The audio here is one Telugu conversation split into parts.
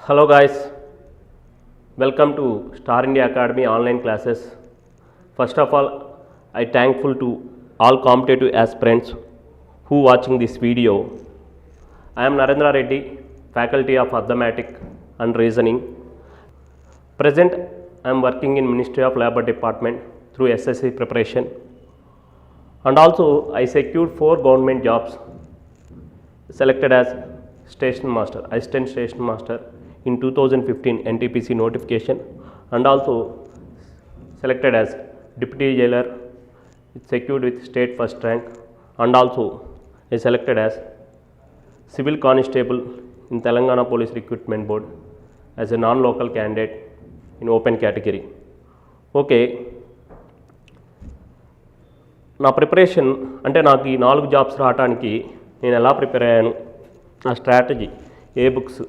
Hello guys, welcome to Star India Academy online classes. First of all, I thankful to all competitive aspirants who watching this video. I am Narendra Reddy, faculty of Arithmetic and Reasoning. Present, I am working in Ministry of Labor Department through SSC preparation, and also I secured 4 government jobs, selected as Station Master, Assistant Station Master in 2015 NTPC notification, and also selected as Deputy Jailer, secured with state first rank, and also is selected as Civil Constable in Telangana Police Recruitment Board as a non-local candidate in open category. Okay, నా ప్రిపరేషన్ అంటే నాకు ఈ 4 జాబ్స్ రావడానికి నేను ఎలా ప్రిపేర్ అయ్యాను, నా స్ట్రాటజీ, ఏ బుక్స్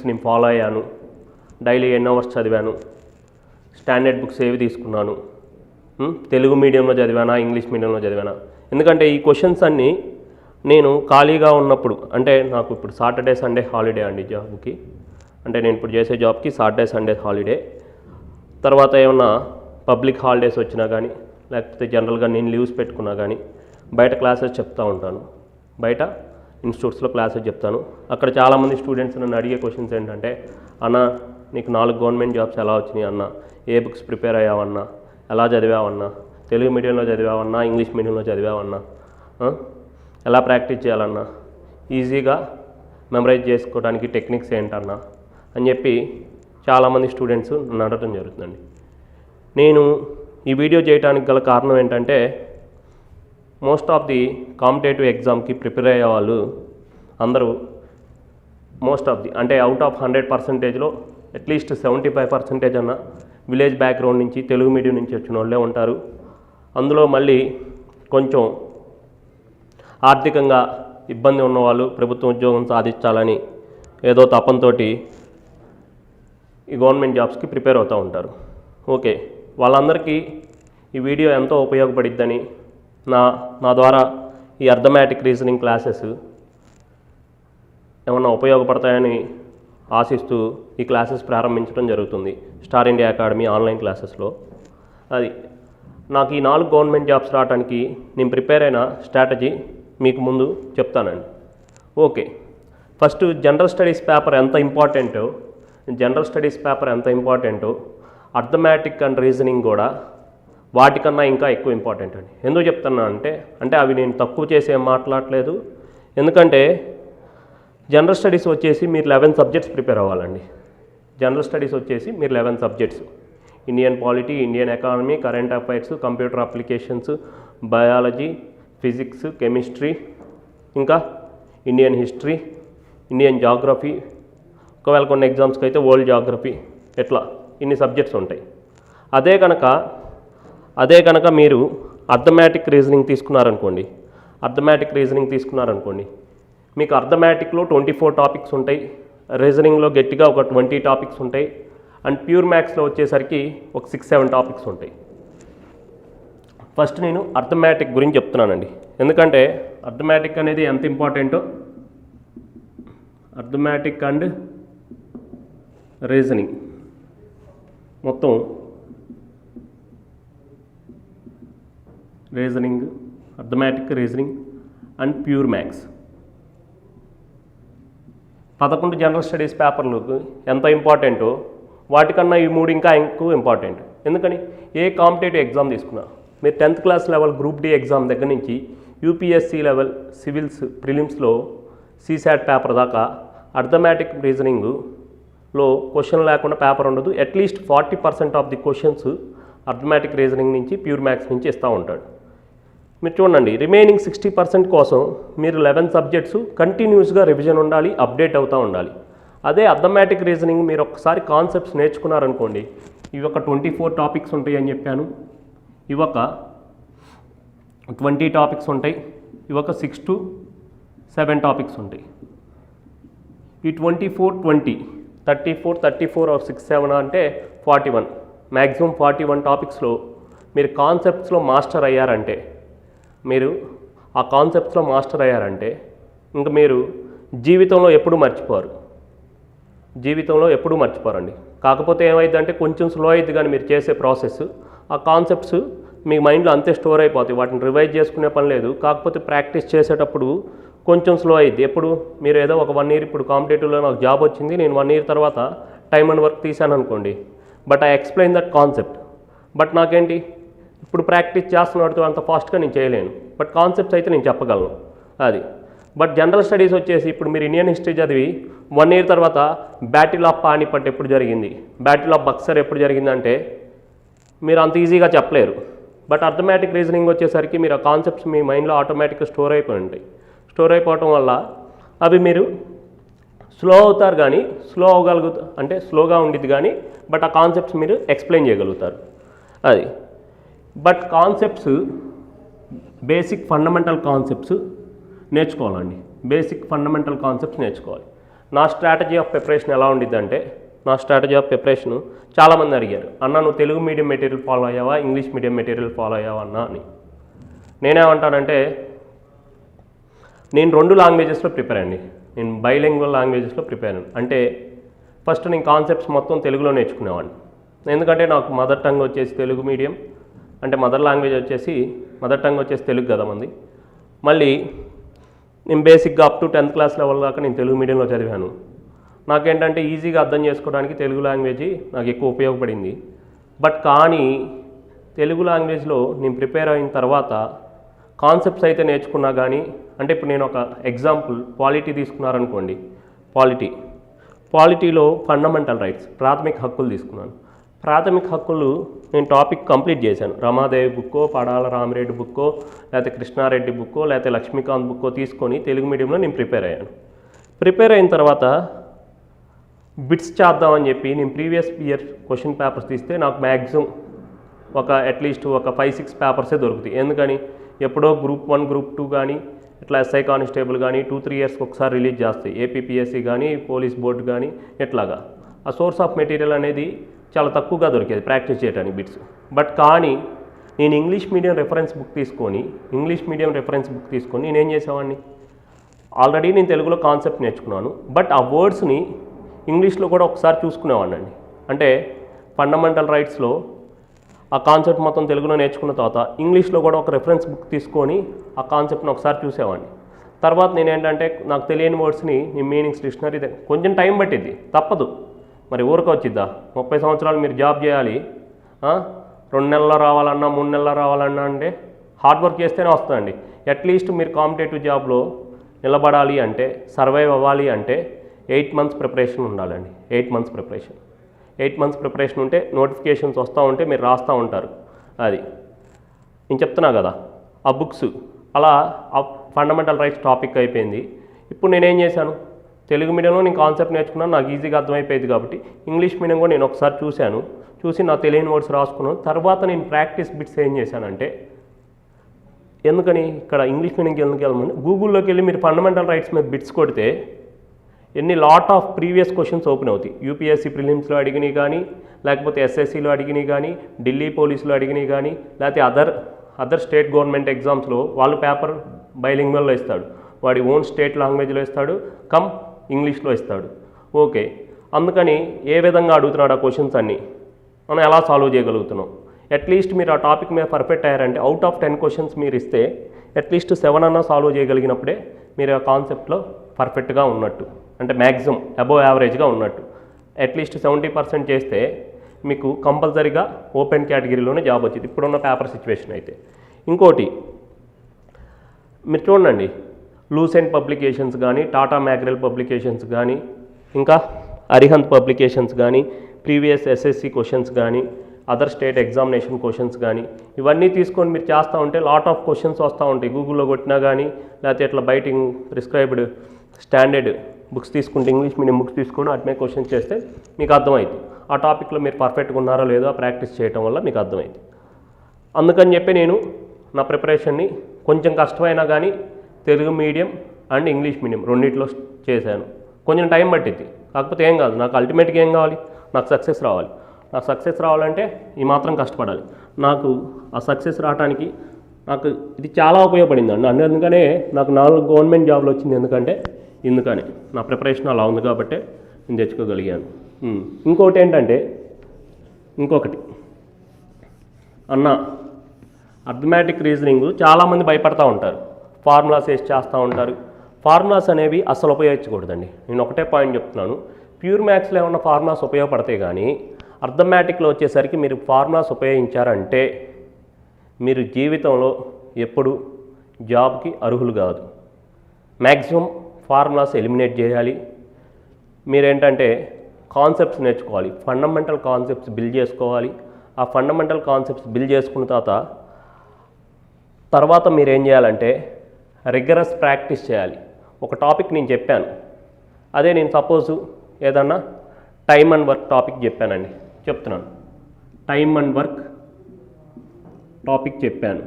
నేను ఫాలో అయ్యాను, డైలీ ఎన్ని అవర్స్ చదివాను, స్టాండర్డ్ బుక్స్ ఏవి తీసుకున్నాను, తెలుగు మీడియంలో చదివానా ఇంగ్లీష్ మీడియంలో చదివానా. ఎందుకంటే ఈ క్వశ్చన్స్ అన్నీ నేను ఖాళీగా ఉన్నప్పుడు, అంటే నాకు ఇప్పుడు సాటర్డే సండే హాలిడే అండి జాబ్కి, అంటే నేను ఇప్పుడు చేసే జాబ్కి సాటర్డే సండే హాలిడే, తర్వాత ఏమన్నా పబ్లిక్ హాలిడేస్ వచ్చినా కానీ లేకపోతే జనరల్గా నేను లీవ్స్ పెట్టుకున్నా కానీ బయట క్లాసెస్ చెప్తూ ఉంటాను, బయట ఇన్స్టిట్యూట్స్లో క్లాసెస్ చెప్తాను. అక్కడ చాలామంది స్టూడెంట్స్ నన్ను అడిగే క్వశ్చన్స్ ఏంటంటే, అన్న నీకు 4 గవర్నమెంట్ జాబ్స్ ఎలా వచ్చినాయి అన్న, ఏ బుక్స్ ప్రిపేర్ అయ్యావన్నా, ఎలా చదివావన్నా, తెలుగు మీడియంలో చదివావన్నా ఇంగ్లీష్ మీడియంలో చదివావన్నా, ఎలా ప్రాక్టీస్ చేయాలన్నా, ఈజీగా మెమరైజ్ చేసుకోవడానికి టెక్నిక్స్ ఏంటన్నా అని చెప్పి చాలామంది స్టూడెంట్స్ నన్ను అడగడం జరుగుతుందండి. నేను ఈ వీడియో చేయడానికి గల కారణం ఏంటంటే, మోస్ట్ ఆఫ్ ది కాంపిటేటివ్ ఎగ్జామ్కి ప్రిపేర్ అయ్యే వాళ్ళు అందరూ అంటే అవుట్ ఆఫ్ 100%లో అట్లీస్ట్ 75% అన్న విలేజ్ బ్యాక్గ్రౌండ్ నుంచి తెలుగు మీడియం నుంచి వచ్చిన వాళ్ళే ఉంటారు. అందులో మళ్ళీ కొంచెం ఆర్థికంగా ఇబ్బంది ఉన్నవాళ్ళు ప్రభుత్వ ఉద్యోగం సాధించాలని ఏదో తపంతో ఈ గవర్నమెంట్ జాబ్స్కి ప్రిపేర్ అవుతూ ఉంటారు. ఓకే, వాళ్ళందరికీ ఈ వీడియో ఎంతో ఉపయోగపడిద్దని, నా ద్వారా ఈ అర్థమెటిక్ రీజనింగ్ క్లాసెస్ ఏమన్నా ఉపయోగపడతాయని ఆశిస్తూ ఈ క్లాసెస్ ప్రారంభించడం జరుగుతుంది స్టార్ ఇండియా అకాడమీ ఆన్లైన్ క్లాసెస్లో. అది నాకు ఈ 4 గవర్నమెంట్ జాబ్స్ రావడానికి నేను ప్రిపేర్ అయిన స్ట్రాటజీ మీకు ముందు చెప్తానండి. Okay, first general studies paper ఎంత ఇంపార్టెంటో అర్థమెటిక్ అండ్ రీజనింగ్ కూడా వాటికన్నా ఇంకా ఎక్కువ ఇంపార్టెంట్ అండి. ఎందుకు చెప్తున్నా అంటే అవి నేను తక్కువ చేసి ఏం మాట్లాడలేదు. ఎందుకంటే జనరల్ స్టడీస్ వచ్చేసి మీరు 11 సబ్జెక్ట్స్ ప్రిపేర్ అవ్వాలండి. జనరల్ స్టడీస్ వచ్చేసి మీరు 11 subjects, Indian polity, Indian economy, current affairs, computer applications, biology, physics, chemistry, ఇంకా ఇండియన్ హిస్టరీ, ఇండియన్ జాగ్రఫీ, ఒకవేళ కొన్ని ఎగ్జామ్స్కి అయితే వరల్డ్ జాగ్రఫీ, ఎట్లా ఇన్ని సబ్జెక్ట్స్ ఉంటాయి. అదే కనుక మీరు అర్థమెటిక్ రీజనింగ్ తీసుకున్నారనుకోండి, మీకు అర్థమెటిక్లో 24 టాపిక్స్ ఉంటాయి, రీజనింగ్లో గట్టిగా ఒక 20 టాపిక్స్ ఉంటాయి, అండ్ ప్యూర్ మ్యాథ్స్లో వచ్చేసరికి ఒక 6-7 టాపిక్స్ ఉంటాయి. ఫస్ట్ నేను అర్థమెటిక్ గురించి చెప్తున్నానండి. ఎందుకంటే అర్థమెటిక్ అనేది ఎంత ఇంపార్టెంటో, అర్థమెటిక్ అండ్ రీజనింగ్ మొత్తం arithmetic, reasoning and pure maths 11 general studies పేపర్లకు ఎంత ఇంపార్టెంటో వాటికన్నా ఈ 3 ఇంకా ఎక్కువ ఇంపార్టెంట్. ఎందుకని ఏ కాంపిటేటివ్ ఎగ్జామ్ తీసుకున్నా, మీరు 10th class level group D exam దగ్గర నుంచి యూపీఎస్సీ లెవెల్ సివిల్స్ ప్రిలిమ్స్లో సీసాట్ పేపర్ దాకా అర్థమెటిక్ రీజనింగ్లో క్వశ్చన్ లేకుండా పేపర్ ఉండదు. At least 40% of the questions arithmetic reasoning నుంచి ప్యూర్ మ్యాథ్స్ నుంచి ఇస్తూ ఉంటాడు. మీరు చూడండి, రిమైనింగ్ 60% కోసం మీరు 11 సబ్జెక్ట్స్ కంటిన్యూస్గా రివిజన్ ఉండాలి, అప్డేట్ అవుతూ ఉండాలి. అదే అర్థమెటిక్ రీజనింగ్ మీరు ఒకసారి కాన్సెప్ట్స్ నేర్చుకున్నారనుకోండి, ఇవి ఒక 24 టాపిక్స్ ఉంటాయి అని చెప్పాను, ఇవి ఒక 20 టాపిక్స్ ఉంటాయి, ఇవి ఒక 6 to 7 టాపిక్స్ ఉంటాయి. ఈ 24, 34 ఆర్ 6, 7 అంటే 41, మ్యాక్సిమం 41 టాపిక్స్లో మీరు కాన్సెప్ట్స్లో మాస్టర్ అయ్యారంటే, ఇంకా మీరు జీవితంలో ఎప్పుడు మర్చిపోరు. జీవితంలో ఎప్పుడూ మర్చిపోరండి. కాకపోతే ఏమైందంటే కొంచెం స్లో అయింది, కానీ మీరు చేసే ప్రాసెస్ ఆ కాన్సెప్ట్స్ మీ మైండ్లో అంతే స్టోర్ అయిపోతాయి, వాటిని రివైజ్ చేసుకునే పని లేదు. కాకపోతే ప్రాక్టీస్ చేసేటప్పుడు కొంచెం స్లో అయింది. ఎప్పుడు మీరు ఏదో ఒక 1 year ఇప్పుడు కాంపిటేటివ్లో నాకు జాబ్ వచ్చింది, నేను 1 year తర్వాత టైమ్ అండ్ వర్క్ తీశాను అనుకోండి, but I explain that concept. But నాకేంటి ఇప్పుడు ప్రాక్టీస్ చేస్తున్నట్టు అంత ఫాస్ట్గా నేను చేయలేను, బట్ కాన్సెప్ట్స్ అయితే నేను చెప్పగలను అది. బట్ జనరల్ స్టడీస్ వచ్చేసి ఇప్పుడు మీరు ఇండియన్ హిస్టరీ చదివి 1 year తర్వాత బ్యాటిల్ ఆఫ్ పానిపట్ ఎప్పుడు జరిగింది, బ్యాటిల్ ఆఫ్ బక్సర్ ఎప్పుడు జరిగిందంటే మీరు అంత ఈజీగా చెప్పలేరు. బట్ అర్థమెటిక్ రీజనింగ్ వచ్చేసరికి మీరు ఆ కాన్సెప్ట్స్ మీ మైండ్లో ఆటోమేటిక్గా స్టోర్ అయిపోయి ఉంటాయి. స్టోర్ అయిపోవటం వల్ల అవి మీరు స్లో అవుతారు, కానీ స్లో అవ్వగలుగుతారు అంటే స్లోగా ఉండిద్ది కానీ, బట్ ఆ కాన్సెప్ట్స్ మీరు ఎక్స్ప్లెయిన్ చేయగలుగుతారు అది. But concepts basic fundamental concepts నేర్చుకోవాలండి. బేసిక్ ఫండమెంటల్ కాన్సెప్ట్స్ నేర్చుకోవాలి. నా స్ట్రాటజీ ఆఫ్ ప్రిపరేషన్ ఎలా ఉండిద్దంటే, నా స్ట్రాటజీ ఆఫ్ ప్రిపరేషను చాలామంది అడిగారు, అన్న నువ్వు తెలుగు మీడియం మెటీరియల్ ఫాలో అయ్యావా, ఇంగ్లీష్ మీడియం మెటీరియల్ ఫాలో అయ్యావా అన్న అని. నేనేమంటానంటే నేను 2 లాంగ్వేజెస్లో ప్రిపేర్ అండి. నేను బైలింగ్వల్ లాంగ్వేజెస్లో ప్రిపేర్ అయ్యాను. అంటే ఫస్ట్ నేను కాన్సెప్ట్స్ మొత్తం తెలుగులో నేర్చుకునేవాడిని, ఎందుకంటే నాకు మదర్ టంగ్ వచ్చేసి తెలుగు మీడియం, అంటే మదర్ లాంగ్వేజ్ వచ్చేసి మదర్ టంగ్ వచ్చేసి తెలుగు కదా మంది. మళ్ళీ నేను బేసిక్గా up to 10th class level దాకా నేను తెలుగు మీడియంలో చదివాను. నాకేంటంటే ఈజీగా అర్థం చేసుకోవడానికి తెలుగు లాంగ్వేజ్ నాకు ఎక్కువ ఉపయోగపడింది. బట్ కానీ తెలుగు లాంగ్వేజ్లో నేను ప్రిపేర్ అయిన తర్వాత కాన్సెప్ట్స్ అయితే నేర్చుకున్నా కానీ, అంటే ఇప్పుడు నేను ఒక ఎగ్జాంపుల్ పాలిటీ తీసుకున్నారనుకోండి, పాలిటీలో ఫండమెంటల్ రైట్స్ ప్రాథమిక హక్కులు తీసుకున్నాను. ప్రాథమిక హక్కులు నేను టాపిక్ కంప్లీట్ చేశాను. రమాదేవి బుక్కో, పడాల రామిరెడ్డి బుక్కో, లేకపోతే కృష్ణారెడ్డి బుక్కో, లేకపోతే లక్ష్మీకాంత్ బుక్కో తీసుకొని తెలుగు మీడియంలో నేను ప్రిపేర్ అయ్యాను. ప్రిపేర్ అయిన తర్వాత బిట్స్ చేద్దామని చెప్పి నేను ప్రీవియస్ ఇయర్ క్వశ్చన్ పేపర్స్ తీస్తే నాకు మ్యాక్సిమం అట్లీస్ట్ ఒక 5-6 పేపర్సే దొరుకుతాయి. ఎందుకని ఎప్పుడో గ్రూప్ 1 గ్రూప్ 2 కానీ ఇట్లా ఎస్ఐ కానిస్టేబుల్ కానీ 2-3 ఇయర్స్కి ఒకసారి రిలీజ్ చేస్తాయి, ఏపీపీఎస్సీ కానీ పోలీస్ బోర్డు కానీ ఇట్లాగా. ఆ సోర్స్ ఆఫ్ మెటీరియల్ అనేది చాలా తక్కువగా దొరికేది ప్రాక్టీస్ చేయడానికి బిట్స్. బట్ కానీ నేను ఇంగ్లీష్ మీడియం రెఫరెన్స్ బుక్ తీసుకొని నేనేం చేసేవాడిని, ఆల్రెడీ నేను తెలుగులో కాన్సెప్ట్ నేర్చుకున్నాను, బట్ ఆ వర్డ్స్ని ఇంగ్లీష్లో కూడా ఒకసారి చూసుకునేవాడిని అండి. అంటే ఫండమెంటల్ రైట్స్లో ఆ కాన్సెప్ట్ మొత్తం తెలుగులో నేర్చుకున్న తర్వాత ఇంగ్లీష్లో కూడా ఒక రెఫరెన్స్ బుక్ తీసుకొని ఆ కాన్సెప్ట్ని ఒకసారి చూసేవాడిని. తర్వాత నేనేంటంటే నాకు తెలియని వర్డ్స్ని నేను మీనింగ్స్ డిక్షనరీ కొంచెం టైం పట్టిద్ది, తప్పదు మరి, ఊరికి వచ్చిద్దా 30 సంవత్సరాలు మీరు జాబ్ చేయాలి, 2 నెలల్లో రావాలన్నా 3 నెలల్లో రావాలన్నా అంటే హార్డ్ వర్క్ చేస్తేనే వస్తుందండి. అట్లీస్ట్ మీరు కాంపిటేటివ్ జాబ్లో నిలబడాలి అంటే, సర్వైవ్ అవ్వాలి అంటే 8 months ప్రిపరేషన్ ఉండాలండి. 8 months ప్రిపరేషన్ ఉంటే నోటిఫికేషన్స్ వస్తూ ఉంటే మీరు రాస్తూ ఉంటారు. అది నేను చెప్తున్నా కదా, ఆ బుక్స్ అలా ఆ ఫండమెంటల్ రైట్స్ టాపిక్ అయిపోయింది. ఇప్పుడు నేనేం చేశాను, తెలుగు మీడియంలో నేను కాన్సెప్ట్ నేర్చుకున్నాను, నాకు ఈజీగా అర్థమైపోయింది కాబట్టి ఇంగ్లీష్ మీడియం కూడా నేను ఒకసారి చూసి నాకు తెలియని వర్డ్స్ రాసుకున్నాను. తర్వాత నేను ప్రాక్టీస్ బిట్స్ ఏం చేశానంటే, ఎందుకని ఇక్కడ ఇంగ్లీష్ మీడియంకి ఎందుకు వెళ్ళమని గూగుల్లోకి వెళ్ళి మీరు ఫండమెంటల్ రైట్స్ మీద బిట్స్ కొడితే ఎన్ని lot of previous questions open అవుతాయి. యూపీఎస్సీ ప్రిలిమ్స్లో అడిగినవి కానీ, లేకపోతే ఎస్ఎస్సీలో అడిగినవి కానీ, ఢిల్లీ పోలీసులో అడిగినవి కానీ, లేకపోతే అదర్ స్టేట్ గవర్నమెంట్ ఎగ్జామ్స్లో వాళ్ళు పేపర్ బైలింగ్వల్లో ఇస్తాడు, వాడి ఓన్ స్టేట్ లాంగ్వేజ్లో ఇస్తాడు, ఇంగ్లీష్లో ఇస్తాడు. ఓకే, అందుకని ఏ విధంగా అడుగుతున్నాడు ఆ క్వశ్చన్స్ అన్నీ మనం ఎలా సాల్వ్ చేయగలుగుతున్నాం. అట్లీస్ట్ మీరు ఆ టాపిక్ మీద పర్ఫెక్ట్ అయ్యారంటే అవుట్ ఆఫ్ 10 క్వశ్చన్స్ మీరు ఇస్తే అట్లీస్ట్ 7 అన్నా సాల్వ్ చేయగలిగినప్పుడే మీరు ఆ కాన్సెప్ట్లో పర్ఫెక్ట్గా ఉన్నట్టు, అంటే మ్యాక్సిమం అబోవ్ యావరేజ్గా ఉన్నట్టు. అట్లీస్ట్ 70% చేస్తే మీకు కంపల్సరీగా ఓపెన్ కేటగిరీలోనే జాబ్ వచ్చింది ఇప్పుడున్న పేపర్ సిచ్యువేషన్ అయితే. ఇంకోటి మీరు చూడండి, లూసెంట్ పబ్లికేషన్స్ కానీ, టాటా మ్యాగ్రెల్ పబ్లికేషన్స్ కానీ, ఇంకా అరిహంత్ పబ్లికేషన్స్ కానీ, ప్రీవియస్ ఎస్ఎస్సి క్వశ్చన్స్ కానీ, అదర్ స్టేట్ ఎగ్జామినేషన్ క్వశ్చన్స్ కానీ, ఇవన్నీ తీసుకొని మీరు చేస్తూ ఉంటే లాట్ ఆఫ్ క్వశ్చన్స్ వస్తూ ఉంటాయి. గూగుల్లో కొట్టినా కానీ, లేకపోతే ఇట్లా బయట ప్రిస్క్రైబ్డ్ స్టాండర్డ్ బుక్స్ తీసుకుంటే, ఇంగ్లీష్ మీడియం బుక్స్ తీసుకొని వాటి మీద క్వశ్చన్స్ చేస్తే మీకు అర్థమైంది ఆ టాపిక్లో మీరు పర్ఫెక్ట్గా ఉన్నారో లేదో ప్రాక్టీస్ చేయడం వల్ల మీకు అర్థమైంది. అందుకని చెప్పి నేను నా ప్రిపరేషన్ని కొంచెం కష్టమైనా కానీ Telugu medium and English medium రెండిట్లో చేశాను. కొంచెం టైం పట్టింది, కాకపోతే ఏం కాదు, నాకు అల్టిమేట్గా ఏం కావాలి, నాకు సక్సెస్ రావాలి. నాకు సక్సెస్ రావాలంటే ఈ మాత్రం కష్టపడాలి. నాకు ఆ సక్సెస్ రావడానికి నాకు ఇది చాలా ఉపయోగపడింది అండి. అందుకనే నాకు 4 గవర్నమెంట్ జాబ్లు వచ్చింది. ఎందుకంటే నా ప్రిపరేషన్ అలా ఉంది కాబట్టి నేను తెచ్చుకోగలిగాను. ఇంకొకటి ఏంటంటే అన్న అర్థమెటిక్ రీజనింగ్ చాలామంది భయపడతా ఉంటారు, ఫార్ములాస్ వేసి చేస్తూ ఉంటారు. ఫార్ములాస్ అనేవి అస్సలు ఉపయోగించకూడదండి. నేను ఒకటే పాయింట్ చెప్తున్నాను, ప్యూర్ మ్యాథ్స్లో ఏమన్నా ఫార్ములాస్ ఉపయోగపడతాయి, కానీ అర్థమెటిక్లో వచ్చేసరికి మీరు ఫార్ములాస్ ఉపయోగించారంటే మీరు జీవితంలో ఎప్పుడు జాబ్కి అర్హులు కాదు. మ్యాక్సిమం ఫార్ములాస్ ఎలిమినేట్ చేయాలి. మీరేంటంటే కాన్సెప్ట్స్ నేర్చుకోవాలి, ఫండమెంటల్ కాన్సెప్ట్స్ బిల్డ్ చేసుకోవాలి. ఆ ఫండమెంటల్ కాన్సెప్ట్స్ బిల్డ్ చేసుకున్న తర్వాత మీరు ఏం చేయాలంటే రిగరస్ ప్రాక్టీస్ చేయాలి. ఒక టాపిక్ నేను చెప్పాను, అదే నేను సపోజు ఏదన్నా టైమ్ అండ్ వర్క్ టాపిక్ చెప్పానండి, చెప్తున్నాను టైమ్ అండ్ వర్క్ టాపిక్ చెప్పాను.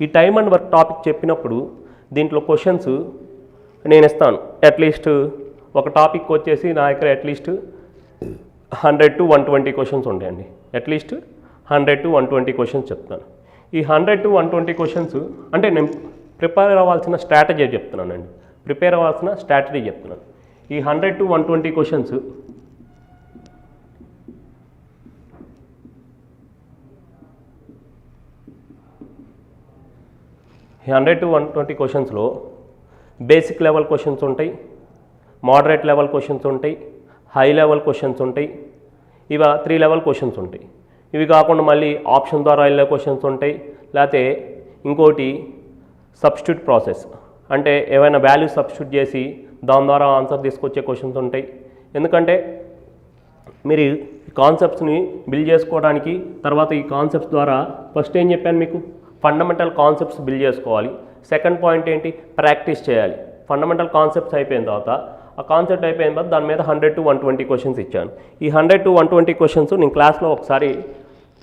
ఈ టైమ్ అండ్ వర్క్ టాపిక్ చెప్పినప్పుడు దీంట్లో క్వశ్చన్స్ నేను ఇస్తాను. అట్లీస్ట్ ఒక టాపిక్ వచ్చేసి నా దగ్గర అట్లీస్ట్ 100 to 120 క్వశ్చన్స్ ఉంటాయండి. అట్లీస్ట్ 100 to 120 క్వశ్చన్స్ చెప్తాను. ఈ 100 to 120 క్వశ్చన్స్ అంటే నేను ప్రిపేర్ అవ్వాల్సిన స్ట్రాటజీ చెప్తున్నానండి. ఈ 100 to 120 క్వశ్చన్స్ ఈ 100 to 120 క్వశ్చన్స్లో బేసిక్ లెవెల్ క్వశ్చన్స్ ఉంటాయి, మోడరేట్ లెవెల్ క్వశ్చన్స్ ఉంటాయి, హై లెవెల్ క్వశ్చన్స్ ఉంటాయి, ఇవ 3 లెవెల్ క్వశ్చన్స్ ఉంటాయి. ఇవి కాకుండా మళ్ళీ ఆప్షన్ ద్వారా వెళ్ళే క్వశ్చన్స్ ఉంటాయి, లేకపోతే ఇంకోటి సబ్స్టిట్యూట్ ప్రాసెస్ అంటే ఏమైనా వాల్యూ సబ్స్టిట్యూట్ చేసి దాని ద్వారా ఆన్సర్ తీసుకొచ్చే క్వశ్చన్స్ ఉంటాయి. ఎందుకంటే మీరు ఈ కాన్సెప్ట్స్ని బిల్డ్ చేసుకోవడానికి తర్వాత ఈ కాన్సెప్ట్స్ ద్వారా ఫస్ట్ ఏం చెప్పాను మీకు, ఫండమెంటల్ కాన్సెప్ట్స్ బిల్డ్ చేసుకోవాలి. సెకండ్ పాయింట్ ఏంటి, ప్రాక్టీస్ చేయాలి. ఫండమెంటల్ కాన్సెప్ట్స్ అయిపోయిన తర్వాత ఆ కాన్సెప్ట్ అయిపోయిన తర్వాత దాని మీద 100 to 120 క్వశ్చన్స్ ఇచ్చాను. ఈ 100 to 120 క్వశ్చన్స్ నేను క్లాస్లో ఒకసారి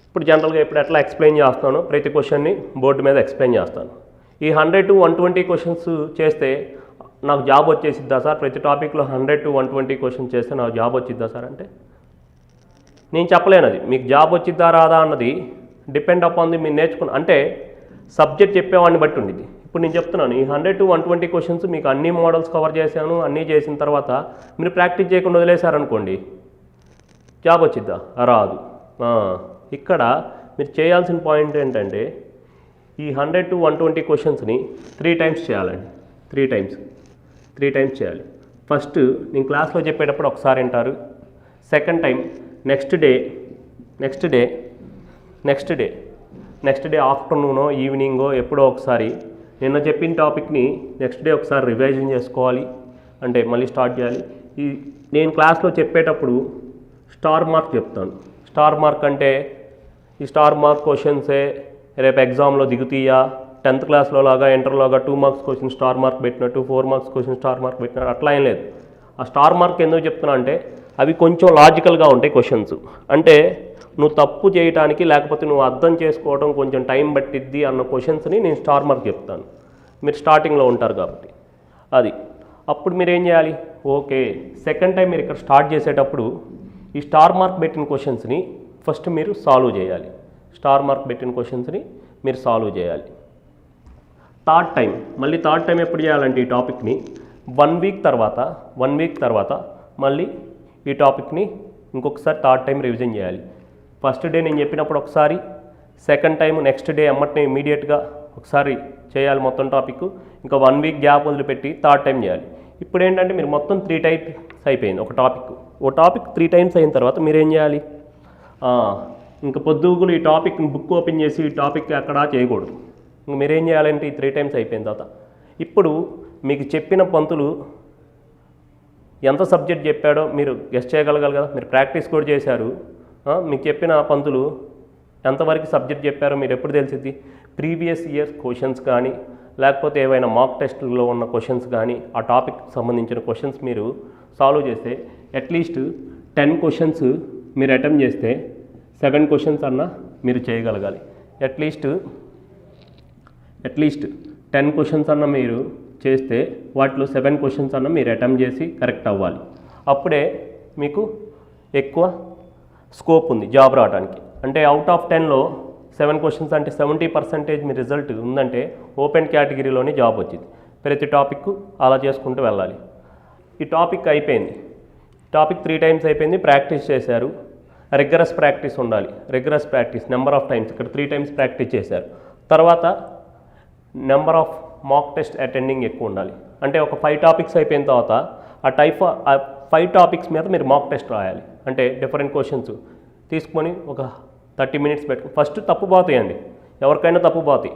ఇప్పుడు జనరల్గా ఇప్పుడు ఎట్లా ఎక్స్ప్లెయిన్ చేస్తానో ప్రతి క్వశ్చన్ని బోర్డు మీద ఎక్స్ప్లెయిన్ చేస్తాను. ఈ 100 to 120 క్వశ్చన్స్ చేస్తే నాకు జాబ్ వచ్చేసిద్దా సార్, ప్రతి టాపిక్లో 100 to 120 క్వశ్చన్స్ చేస్తే నాకు జాబ్ వచ్చిద్దా సార్ అంటే నేను చెప్పలేను. అది మీకు జాబ్ వచ్చిద్దా రాదా అన్నది డిపెండ్ అపాన్ మీరు నేర్చుకున్న అంటే సబ్జెక్ట్ చెప్పేవాడిని బట్టి ఉండిద్ది. ఇప్పుడు నేను చెప్తున్నాను ఈ 100 to 120 క్వశ్చన్స్ మీకు అన్ని మోడల్స్ కవర్ చేశాను, అన్నీ చేసిన తర్వాత మీరు ప్రాక్టీస్ చేయకుండా వదిలేశారనుకోండి జాబ్ వచ్చిద్దా, రాదు. ఇక్కడ మీరు చేయాల్సిన పాయింట్ ఏంటంటే ఈ 100 to 120 క్వశ్చన్స్ని 3 times చేయాలండి. 3 times చేయాలి. ఫస్ట్ నేను క్లాస్లో చెప్పేటప్పుడు ఒకసారి వింటారు, సెకండ్ టైం నెక్స్ట్ డే ఆఫ్టర్నూనో ఈవినింగో ఎప్పుడో ఒకసారి నిన్న చెప్పిన టాపిక్ని నెక్స్ట్ డే ఒకసారి రివైజన్ చేసుకోవాలి, అంటే మళ్ళీ స్టార్ట్ చేయాలి. నేను క్లాస్లో చెప్పేటప్పుడు స్టార్ మార్క్ చెప్తాను. స్టార్ మార్క్ అంటే ఈ స్టార్ మార్క్ క్వశ్చన్సే రేపు ఎగ్జామ్లో దిగుతీయా, 10th క్లాస్లో లాగా ఇంటర్లోగా 2 మార్క్స్ క్వశ్చన్ స్టార్ మార్క్ పెట్టినట్టు 4 మార్క్స్ క్వశ్చన్ స్టార్ మార్క్ పెట్టినట్టు అట్లా ఏం లేదు. ఆ స్టార్ మార్క్ ఎందుకు చెప్తున్నా అంటే అవి కొంచెం లాజికల్గా ఉంటాయి క్వశ్చన్స్. అంటే నువ్వు తప్పు చేయడానికి లేకపోతే నువ్వు అర్థం చేసుకోవడం కొంచెం టైం పట్టిద్ది అన్న క్వశ్చన్స్ని నేను స్టార్ మార్క్ చెప్తాను. మీరు స్టార్టింగ్లో ఉంటారు కాబట్టి అది అప్పుడు మీరు ఏం చేయాలి, ఓకే సెకండ్ టైం మీరు ఇక్కడ స్టార్ట్ చేసేటప్పుడు ఈ స్టార్ మార్క్ పెట్టిన క్వశ్చన్స్ని ఫస్ట్ మీరు సాల్వ్ చేయాలి. థర్డ్ టైం ఎప్పుడు చేయాలంటే ఈ టాపిక్ని 1 వీక్ తర్వాత మళ్ళీ ఈ టాపిక్ని ఇంకొకసారి థర్డ్ టైం రివిజన్ చేయాలి. ఫస్ట్ డే నేను చెప్పినప్పుడు ఒకసారి, సెకండ్ టైం నెక్స్ట్ డే అమ్మటిని ఇమీడియట్గా ఒకసారి చేయాలి మొత్తం టాపిక్, ఇంకా 1 వీక్ గ్యాప్ వదిలిపెట్టి థర్డ్ టైం చేయాలి. ఇప్పుడు ఏంటంటే మీరు మొత్తం 3 times అయిపోయింది. ఒక టాపిక్ 3 times అయిన తర్వాత మీరేం చేయాలి, ఇంకా పొద్దుగులు ఈ టాపిక్ బుక్ ఓపెన్ చేసి ఈ టాపిక్ అక్కడ చేయకూడదు. ఇంక మీరేం చేయాలంటే ఈ 3 times అయిపోయిన తర్వాత ఇప్పుడు మీకు చెప్పిన పంతులు ఎంత సబ్జెక్ట్ చెప్పాడో మీరు గెస్ చేయగలగాలి కదా, మీరు ప్రాక్టీస్ కూడా చేశారు. మీకు చెప్పిన పంతులు ఎంతవరకు సబ్జెక్ట్ చెప్పారో మీరు ఎప్పుడు తెలిసిద్ది, ప్రీవియస్ ఇయర్స్ క్వశ్చన్స్ కానీ లేకపోతే ఏవైనా మాక్ టెస్ట్లో ఉన్న క్వశ్చన్స్ కానీ ఆ టాపిక్ సంబంధించిన క్వశ్చన్స్ మీరు సాల్వ్ చేస్తే అట్లీస్ట్ 10 క్వశ్చన్స్ మీరు అటెంప్ట్ చేస్తే 7 క్వశ్చన్స్ అన్నా మీరు చేయగలగాలి. అట్లీస్ట్ 10 క్వశ్చన్స్ అన్న మీరు చేస్తే వాటిలో 7 క్వశ్చన్స్ అన్న మీరు అటెంప్ట్ చేసి కరెక్ట్ అవ్వాలి. అప్పుడే మీకు ఎక్కువ స్కోప్ ఉంది జాబ్ రావడానికి. అంటే అవుట్ ఆఫ్ 10లో 7 క్వశ్చన్స్ అంటే 70% మీ రిజల్ట్ ఉందంటే ఓపెన్ కేటగిరీలోనే జాబ్ వచ్చింది. ప్రతి టాపిక్ అలా చేసుకుంటూ వెళ్ళాలి. ఈ టాపిక్ అయిపోయింది, టాపిక్ 3 టైమ్స్ అయిపోయింది, ప్రాక్టీస్ చేశారు. రిగరస్ ప్రాక్టీస్ ఉండాలి, rigorous practice number of times, ఇక్కడ 3 టైమ్స్ ప్రాక్టీస్ చేశారు. తర్వాత number of mock test attending ఎక్కువ ఉండాలి. అంటే ఒక 5 టాపిక్స్ అయిపోయిన తర్వాత ఆ 5 టాపిక్స్ మీద మీరు మాక్ టెస్ట్ రాయాలి. అంటే డిఫరెంట్ క్వశ్చన్స్ తీసుకొని ఒక 30 మినిట్స్ పెట్టుకుని ఫస్ట్ తప్పు పోతాయండి, ఎవరికైనా తప్పు పోతాయి.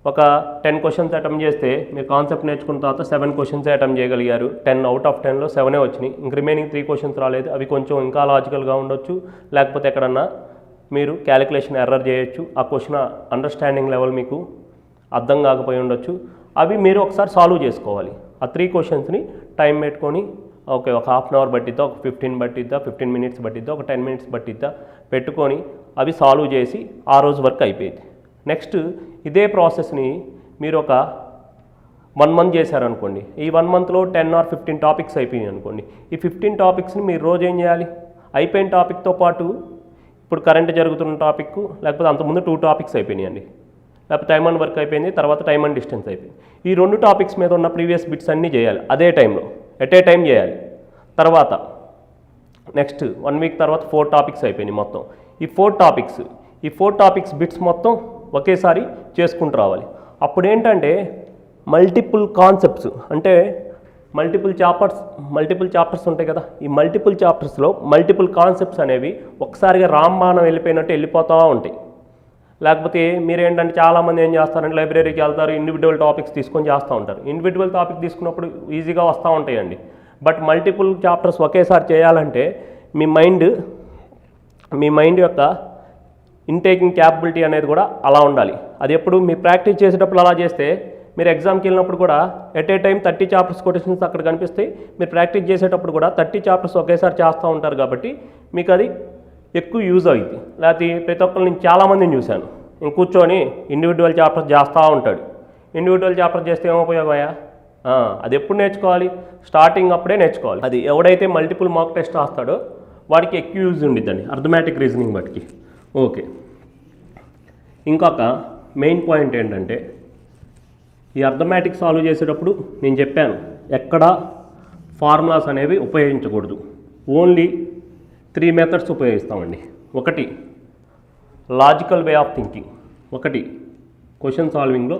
ఒక 10 క్వశ్చన్స్ అటెంప్ట్ చేస్తే మీరు కాన్సెప్ట్ నేర్చుకున్న తర్వాత 7 క్వశ్చన్స్ అటెంప్ట్ చేయగలిగారు. 10 అవుట్ ఆఫ్ 10లో 7 వచ్చినాయి. ఇంక రిమైనింగ్ 3 క్వశ్చన్స్ రాలేదు. అవి కొంచెం ఇంకా లాజికల్గా ఉండొచ్చు, లేకపోతే ఎక్కడన్నా మీరు క్యాలిక్యులేషన్ ఎర్రర్ చేయొచ్చు. ఆ క్వశ్చన్ అండర్స్టాండింగ్ లెవెల్ మీకు అర్థం కాకపోయి ఉండొచ్చు. అవి మీరు ఒకసారి సాల్వ్ చేసుకోవాలి. ఆ 3 క్వశ్చన్స్ని టైం పెట్టుకొని ఓకే ఒక హాఫ్ అన్ అవర్ పట్టిద్దా, ఒక 15 పట్టిద్దా, 15 మినిట్స్ పట్టిద్దా, ఒక 10 మినిట్స్ పట్టిద్దా పెట్టుకొని అవి సాల్వ్ చేసి ఆ రోజు వర్క్ అయిపోయింది. నెక్స్ట్ ఇదే ప్రాసెస్ని మీరు ఒక 1 మంత్ చేశారనుకోండి. ఈ 1 మంత్లో 10 or 15 టాపిక్స్ అయిపోయినాయి అనుకోండి. ఈ 15 టాపిక్స్ని మీరు రోజు ఏం చేయాలి, అయిపోయిన టాపిక్తో పాటు ఇప్పుడు కరెంట్ జరుగుతున్న టాపిక్, లేకపోతే అంతకుముందు 2 టాపిక్స్ అయిపోయినాయండి, లేకపోతే టైమ్ అండ్ వర్క్ అయిపోయింది, తర్వాత టైమ్ అండ్ డిస్టెన్స్ అయిపోయింది. ఈ 2 టాపిక్స్ మీద ఉన్న ప్రీవియస్ బిట్స్ అన్నీ చేయాలి అదే టైంలో, ఎట్ ఏ టైం చేయాలి. తర్వాత నెక్స్ట్ 1 వీక్ తర్వాత 4 టాపిక్స్ అయిపోయినాయి మొత్తం. ఈ 4 టాపిక్స్ బిట్స్ మొత్తం ఒకేసారి చేసుకుంటూ రావాలి. అప్పుడు ఏంటంటే మల్టిపుల్ కాన్సెప్ట్స్, అంటే మల్టిపుల్ చాప్టర్స్ ఉంటాయి కదా, ఈ మల్టిపుల్ చాప్టర్స్లో మల్టిపుల్ కాన్సెప్ట్స్ అనేవి ఒకసారిగా రాంబాణం వెళ్ళిపోయినట్టు వెళ్ళిపోతూ ఉంటాయి. లేకపోతే మీరేంటంటే చాలామంది ఏం చేస్తారంటే లైబ్రరీకి వెళ్తారు, ఇండివిజువల్ టాపిక్స్ తీసుకొని చేస్తూ ఉంటారు. ఇండివిజువల్ టాపిక్ తీసుకున్నప్పుడు ఈజీగా వస్తూ ఉంటాయండి. బట్ మల్టిపుల్ చాప్టర్స్ ఒకేసారి చేయాలంటే మీ మైండ్ యొక్క ఇన్టేకింగ్ క్యాపబిలిటీ అనేది కూడా అలా ఉండాలి. అది ఎప్పుడు మీ ప్రాక్టీస్ చేసేటప్పుడు అలా చేస్తే మీరు ఎగ్జామ్కి వెళ్ళినప్పుడు కూడా at a time 30 chapters quotations అక్కడ కనిపిస్తాయి. మీరు ప్రాక్టీస్ చేసేటప్పుడు కూడా 30 చాప్టర్స్ ఒకేసారి చేస్తూ ఉంటారు కాబట్టి మీకు అది ఎక్కువ యూజ్ అవుతుంది. లేకపోతే ప్రతి ఒక్కరు నేను చాలామందిని చూశాను, నేను కూర్చొని ఇండివిజువల్ చాప్టర్స్ చేస్తూ ఉంటాడు. ఇండివిజువల్ చాప్టర్ చేస్తే ఏం ఉపయోగమయ్యా? అది ఎప్పుడు నేర్చుకోవాలి? స్టార్టింగ్ అప్పుడే నేర్చుకోవాలి. అది ఎవడైతే మల్టిపుల్ మాక్ టెస్ట్ రాస్తాడో వాడికి ఎక్కువ యూజ్ ఉండిద్దండి అర్థమెటిక్ రీజనింగ్ బట్టికి. ఓకే, ఇంకొక మెయిన్ పాయింట్ ఏంటంటే ఈ అర్థమెటిక్ సాల్వ్ చేసేటప్పుడు నేను చెప్పాను ఎక్కడ ఫార్ములాస్ అనేవి ఉపయోగించకూడదు. ఓన్లీ 3 మెథడ్స్ ఉపయోగిస్తామండి. ఒకటి లాజికల్ వే ఆఫ్ థింకింగ్, ఒకటి క్వశ్చన్ సాల్వింగ్లో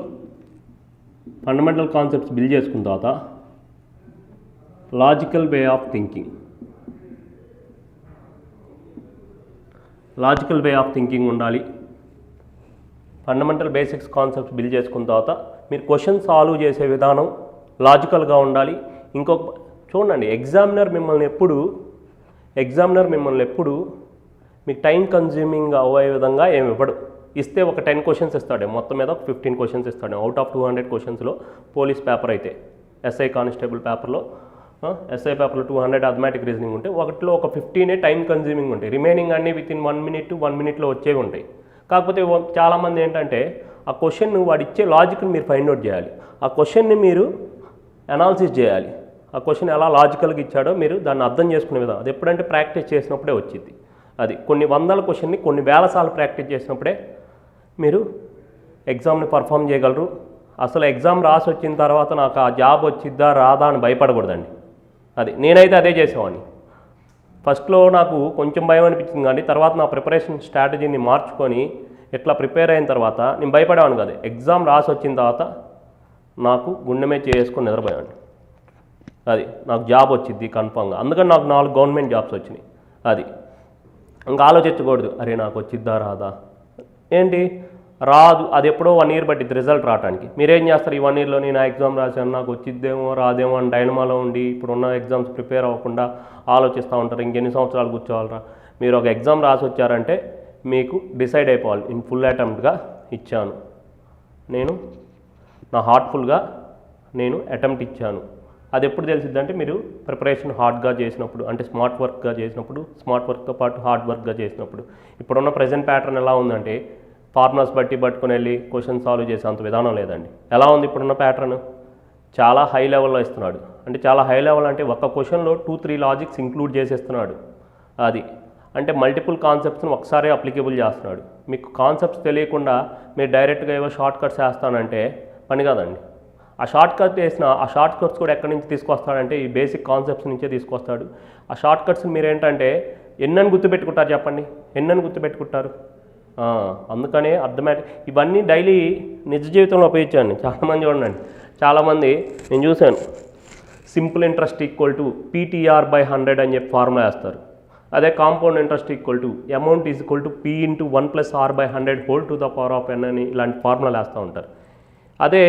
ఫండమెంటల్ కాన్సెప్ట్స్ బిల్డ్ చేసుకున్న తర్వాత లాజికల్ వే ఆఫ్ థింకింగ్ ఉండాలి. ఫండమెంటల్ బేసిక్స్ కాన్సెప్ట్స్ బిల్డ్ చేసుకున్న తర్వాత మీరు క్వశ్చన్ సాల్వ్ చేసే విధానం లాజికల్గా ఉండాలి. ఇంకొక చూడండి, ఎగ్జామినర్ మిమ్మల్ని ఎప్పుడు మీకు టైం కన్జ్యూమింగ్ అయ్యే విధంగా ఏమి ఇవ్వడు. ఇస్తే ఒక 10 క్వశ్చన్స్ ఇస్తాడు, మొత్తం మీద ఒక 15 క్వశ్చన్స్ ఇస్తాడు. అవుట్ ఆఫ్ 200 క్వశ్చన్స్లో పోలీస్ పేపర్ అయితే ఎస్ఐ కానిస్టేబుల్ పేపర్లో 200 అథమెటిక్ రీజనింగ్ ఉంటే ఒకటిలో ఒక 15 టైం కన్జ్యూమింగ్ ఉంటాయి. రిమైనింగ్ అన్నీ వితిన్ 1 మినిట్లో వచ్చేవి ఉంటాయి. కాకపోతే చాలామంది ఏంటంటే ఆ క్వశ్చన్ వాడు ఇచ్చే లాజిక్ని మీరు ఫైండ్ అవుట్ చేయాలి, ఆ క్వశ్చన్ని మీరు అనాలిసిస్ చేయాలి. ఆ క్వశ్చన్ ఎలా లాజికల్గా ఇచ్చాడో మీరు దాన్ని అర్థం చేసుకునే విధానం అది ఎప్పుడంటే ప్రాక్టీస్ చేసినప్పుడే వచ్చింది. అది కొన్ని వందల క్వశ్చన్ని కొన్ని వేల సార్లు ప్రాక్టీస్ చేసినప్పుడే మీరు ఎగ్జామ్ని పర్ఫామ్ చేయగలరు. అసలు ఎగ్జామ్ రాసి వచ్చిన తర్వాత నాకు ఆ జాబ్ వచ్చిద్దా రాదా అని భయపడకూడదండి. అది నేనైతే అదే చేసేవాడిని. ఫస్ట్లో నాకు కొంచెం భయం అనిపించింది, కానీ తర్వాత నా ప్రిపరేషన్ స్ట్రాటజీని మార్చుకొని ఇట్లా ప్రిపేర్ అయిన తర్వాత నేను భయపడేవాడిని కాదు. ఎగ్జామ్ రాసి వచ్చిన తర్వాత నాకు గుండె మీద చేసుకొని నిద్రపోయాను. అది నాకు జాబ్ వచ్చింది కన్ఫామ్గా. అందుకని నాకు 4 గవర్నమెంట్ జాబ్స్ వచ్చినాయి. అది ఇంకా ఆలోచించకూడదు, అరే నాకు వచ్చిద్దా రాదా, ఏంటి రాదు. అది ఎప్పుడో 1 ఇయర్ పట్టింది రిజల్ట్ రావడానికి. మీరేం చేస్తారు, ఈ 1 ఇయర్లో నేను ఆ ఎగ్జామ్ రాశాను నాకు వచ్చిద్దేమో రాదేమో అని డైనమాలో ఉండి ఇప్పుడున్న ఎగ్జామ్స్ ప్రిపేర్ అవ్వకుండా ఆలోచిస్తూ ఉంటారు. ఇంకెన్ని సంవత్సరాలు కూర్చోవాలరా? మీరు ఒక ఎగ్జామ్ రాసి వచ్చారంటే మీకు డిసైడ్ అయిపోవాలి, నేను ఫుల్ అటెంప్ట్గా ఇచ్చాను, నేను నా హార్ట్ఫుల్గా నేను అటెంప్ట్ ఇచ్చాను. అది ఎప్పుడు తెలిసిద్దంటే మీరు ప్రిపరేషన్ హార్డ్గా చేసినప్పుడు, అంటే స్మార్ట్ వర్క్గా చేసినప్పుడు, స్మార్ట్ వర్క్తో పాటు హార్డ్ వర్క్గా చేసినప్పుడు. ఇప్పుడున్న ప్రజెంట్ ప్యాటర్న్ ఎలా ఉందంటే ఫార్ములాస్ పట్టుకొని వెళ్ళి క్వశ్చన్ సాల్వ్ చేసే అంత విధానం లేదండి. ఎలా ఉంది ఇప్పుడున్న ప్యాటర్న్? చాలా హై లెవెల్లో ఇస్తున్నాడు. అంటే చాలా హై లెవెల్ అంటే ఒక క్వశ్చన్లో 2-3 లాజిక్స్ ఇంక్లూడ్ చేసేస్తున్నాడు. అది అంటే మల్టిపుల్ కాన్సెప్ట్స్ని ఒకసారి అప్లికేబుల్ చేస్తున్నాడు. మీకు కాన్సెప్ట్స్ తెలియకుండా మీరు డైరెక్ట్గా ఏవో షార్ట్ కట్స్ వేస్తానంటే పని కాదండి. ఆ షార్ట్ కట్ వేసిన ఆ షార్ట్ కట్స్ కూడా ఎక్కడి నుంచి తీసుకొస్తాడంటే ఈ బేసిక్ కాన్సెప్ట్స్ నుంచే తీసుకొస్తాడు. ఆ షార్ట్ కట్స్ మీరు ఏంటంటే ఎన్నని గుర్తుపెట్టుకుంటారు చెప్పండి, ఎన్నని గుర్తుపెట్టుకుంటారు? అందుకనే అర్థమయ్యే ఇవన్నీ డైలీ నిజ జీవితంలో ఉపయోగించాను. చాలామంది చూడండి, చాలామంది నేను చూశాను simple interest equal to PTR/100 అని చెప్పి ఫార్ములా వేస్తారు. అదే compound interest equal to amount is equal to P × 1+R/100 whole to the power of n అని ఇలాంటి ఫార్ములాలు వేస్తూ ఉంటారు. అదే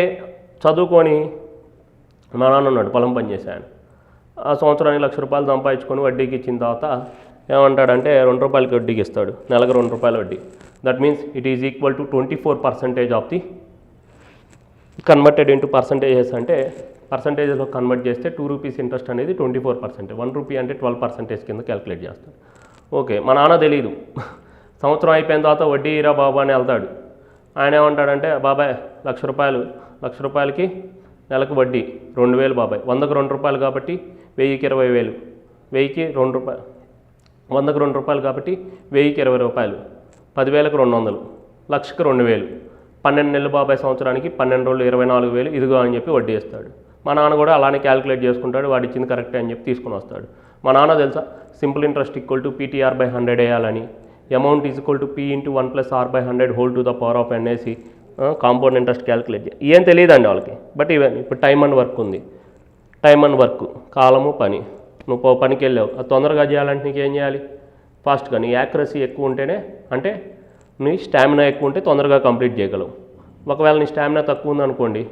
చదువుకొని మా నాన్న ఉన్నాడు, పొలం పని చేశాను. ఆ సంవత్సరానికి ₹1,00,000 సంపాదించుకొని వడ్డీకి ఇచ్చిన తర్వాత ఏమంటాడంటే ₹2 వడ్డీకి ఇస్తాడు, నెలకు ₹2 వడ్డీ. That means it is equal to 24% of the converted into percentages. అంటే పర్సంటేజెస్లో కన్వర్ట్ చేస్తే ₹2 ఇంట్రెస్ట్ అనేది 24%, ₹1 అంటే 12% కింద క్యాలిక్యులేట్ చేస్తాడు. ఓకే, మా నాన్న తెలియదు. సంవత్సరం అయిపోయిన తర్వాత వడ్డీ రా బాబా అని వెళ్తాడు. ఆయన ఏమంటాడంటే బాబాయ్ ₹1,00,000కి నెలకు వడ్డీ 2,000 బాబాయ్, 100కు ₹2 కాబట్టి 1000కి 20,000, 1000కి ₹2, 100కు ₹2 కాబట్టి 1000కి ₹20, 10,000కు 200, లక్షకు 2,000, 12 నెలలు బాబాయ్, సంవత్సరానికి 12 రోజులు 24,000 ఇదిగో అని చెప్పి వడ్డీ ఇస్తాడు. మా నాన్న కూడా అలానే క్యాలిక్యులేట్ చేసుకుంటాడు, వాడు ఇచ్చింది కరెక్టే అని చెప్పి తీసుకుని వస్తాడు. మా నాన్న తెలుసా simple interest equal to PTR/100 వేయాలని, amount is equal to P × 1+R/100 whole to the power of n వేసి కాంపౌండ్ ఇంట్రెస్ట్ క్యాలిక్యులేట్ చేయాలి. ఏం తెలియదండి వాళ్ళకి. బట్ ఇవన్నీ ఇప్పుడు టైమ్ అండ్ వర్క్ ఉంది. టైమ్ అండ్ వర్క్, కాలము పని. నువ్వు పనికి వెళ్ళావు, అది తొందరగా చేయాలంటే నీకేం చేయాలి? ఫాస్ట్గా. నీ యాక్యురసీ ఎక్కువ ఉంటేనే, అంటే నీ స్టామినా ఎక్కువ ఉంటే తొందరగా కంప్లీట్ చేయగలవు. ఒకవేళ నీ స్టామినా తక్కువ ఉందనుకోండి,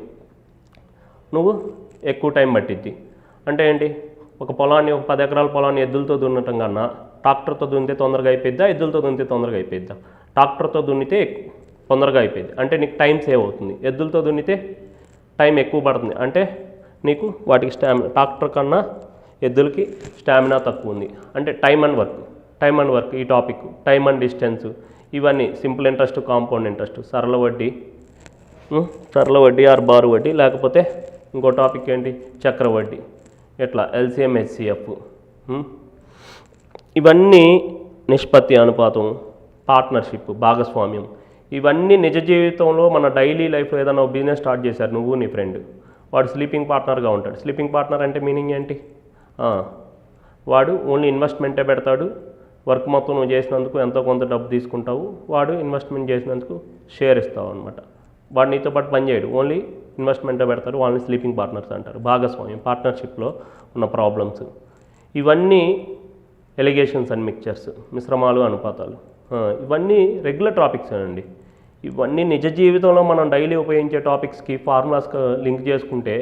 నువ్వు ఎక్కువ టైం పట్టిద్ది. అంటే ఏంటి, ఒక పొలాన్ని, ఒక 10 ఎకరాల పొలాన్ని ఎద్దులతో దున్నటం కన్నా ట్రాక్టర్తో దున్నితే తొందరగా అయిపోద్దా, ఎద్దులతో దున్నితే తొందరగా అయిపోద్దా? ట్రాక్టర్తో దున్నితే తొందరగా అయిపోయింది, అంటే నీకు టైం సేవ్ అవుతుంది. ఎద్దులతో దున్నితే టైం ఎక్కువ పడుతుంది, అంటే నీకు వాటికి ట్రాక్టర్ కన్నా ఎద్దులకి స్టామినా తక్కువ ఉంది. అంటే టైమ్ అండ్ వర్క్ ఈ టాపిక్, టైమ్ అండ్ డిస్టెన్స్, ఇవన్నీ సింపుల్ ఇంట్రెస్ట్, కాంపౌండ్ ఇంట్రెస్ట్, సరళ వడ్డీ ఆర్ బారు వడ్డీ, లేకపోతే ఇంకో టాపిక్ ఏంటి, చక్రవడ్డీ, ఎట్లా LCM HCF, ఇవన్నీ నిష్పత్తి అనుపాతం, పార్ట్నర్షిప్, భాగస్వామ్యం. ఇవన్నీ నిజ జీవితంలో మన డైలీ లైఫ్లో ఏదైనా బిజినెస్ స్టార్ట్ చేశారు నువ్వు నీ ఫ్రెండ్, వాడు స్లీపింగ్ పార్ట్నర్గా ఉంటాడు. స్లీపింగ్ పార్ట్నర్ అంటే మీనింగ్ ఏంటి? వాడు ఓన్లీ ఇన్వెస్ట్మెంటే పెడతాడు, వర్క్ మొత్తం నువ్వు చేసినందుకు ఎంతో కొంత డబ్బు తీసుకుంటావు, వాడు ఇన్వెస్ట్మెంట్ చేసినందుకు షేర్ ఇస్తావు అనమాట. వాడు నీతో పాటు పని చేయడు, ఓన్లీ ఇన్వెస్ట్మెంటే పెడతారు, వాళ్ళని స్లీపింగ్ పార్ట్నర్స్ అంటారు. భాగస్వామ్యం, పార్ట్నర్షిప్లో ఉన్న ప్రాబ్లమ్స్, ఇవన్నీ ఎలిగేషన్స్ అండ్ మిక్చర్స్, మిశ్రమాలు, అనుపాతాలు, ఇవన్నీ రెగ్యులర్ టాపిక్స్ అండి. ఇవన్నీ నిజ జీవితంలో మనం డైలీ ఉపయోగించే టాపిక్స్కి ఫార్ములాస్ లింక్ చేసుకుంటే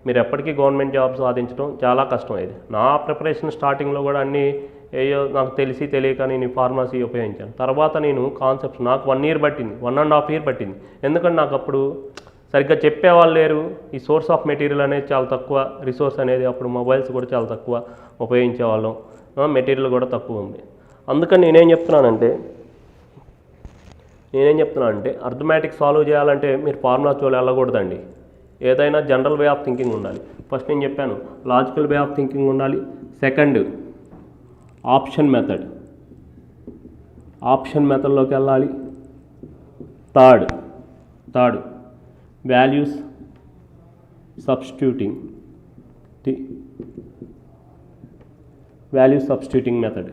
మీరు ఎప్పటికీ గవర్నమెంట్ జాబ్ సాధించడం చాలా కష్టం. ఇది నా ప్రిపరేషన్ స్టార్టింగ్లో కూడా అన్నీ ఏయో నాకు తెలియక నేను ఈ ఫార్ములాస్ ఉపయోగించాను. తర్వాత నేను కాన్సెప్ట్స్, నాకు 1 year పట్టింది, 1.5 years పట్టింది. ఎందుకంటే నాకు అప్పుడు సరిగ్గా చెప్పేవాళ్ళు లేరు, ఈ సోర్స్ ఆఫ్ మెటీరియల్ అనేది చాలా తక్కువ, రిసోర్స్ అనేది అప్పుడు మొబైల్స్ కూడా చాలా తక్కువ ఉపయోగించేవాళ్ళం, మెటీరియల్ కూడా తక్కువ ఉంది. అందుకని నేనేం చెప్తున్నానంటే అర్థమెటిక్ సాల్వ్ చేయాలంటే మీరు ఫార్ములాస్ జోలి వెళ్ళకూడదండి. ఏదైనా జనరల్ వే ఆఫ్ థింకింగ్ ఉండాలి. ఫస్ట్ నేను చెప్పాను లాజికల్ వే ఆఫ్ థింకింగ్ ఉండాలి. సెకండ్ ఆప్షన్ మెథడ్లోకి వెళ్ళాలి. Third values substituting method.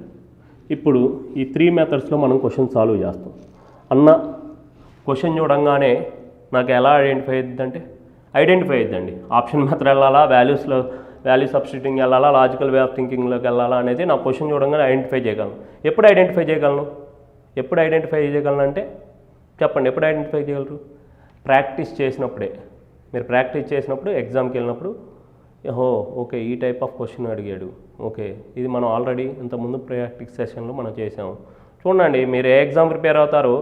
ఇప్పుడు ఈ 3 మెథడ్స్లో మనం క్వశ్చన్ సాల్వ్ చేస్తాం. క్వశ్చన్ చూడంగానే నాకు ఎలా ఐడెంటిఫై అయ్యిద్దండి. ఆప్షన్ మెథడ్ వెళ్ళాలా, వాల్యూ సబ్స్టిట్యూటింగ్ వెళ్ళాలా, లాజికల్ వే ఆఫ్ థింకింగ్లోకి వెళ్ళాలా అనేది నా క్వశ్చన్ చూడంగానే ఐడెంటిఫై చేయగలను. ఎప్పుడు ఐడెంటిఫై చేయగలను అంటే చెప్పండి, ఎప్పుడు ఐడెంటిఫై చేయగలరు? ప్రాక్టీస్ చేసినప్పుడే. మీరు ప్రాక్టీస్ చేసినప్పుడు, ఎగ్జామ్కి వెళ్ళినప్పుడు, ఓకే ఈ టైప్ ఆఫ్ క్వశ్చన్ అడిగాడు, ఓకే ఇది మనం ఆల్రెడీ ఇంతకుముందు ప్రాక్టీస్ సెషన్లో మనం చేసాము. చూడండి, మీరు ఏ ఎగ్జామ్ ప్రిపేర్ అవుతారో